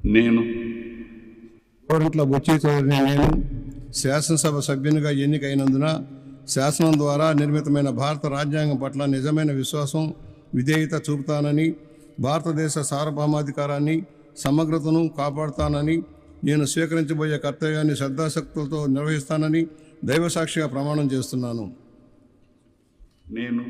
నేను గోరంట్ల బుచ్చి చౌదరిని నేను శాసనసభ సభ్యునిగా ఎన్నికైనందున శాసనం ద్వారా నిర్మితమైన భారత రాజ్యాంగం పట్ల నిజమైన విశ్వాసం విధేయత చూపుతానని, భారతదేశ సార్వభౌమాధికారాన్ని సమగ్రతను కాపాడుతానని, నేను స్వీకరించబోయే కర్తవ్యాన్ని శ్రద్ధాశక్తులతో నిర్వహిస్తానని దైవసాక్షిగా ప్రమాణం చేస్తున్నాను. నేను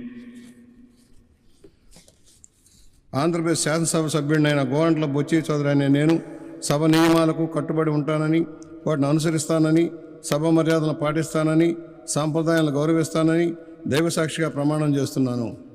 ఆంధ్రప్రదేశ్ శాసనసభ సభ్యుడినైన గోరంట్ల బుచ్చి చౌదరి అనే నేను సభ నియమాలకు కట్టుబడి ఉంటానని, వాటిని అనుసరిస్తానని, సభ మర్యాదలను పాటిస్తానని, సాంప్రదాయాలను గౌరవిస్తానని దైవసాక్షిగా ప్రమాణం చేస్తున్నాను.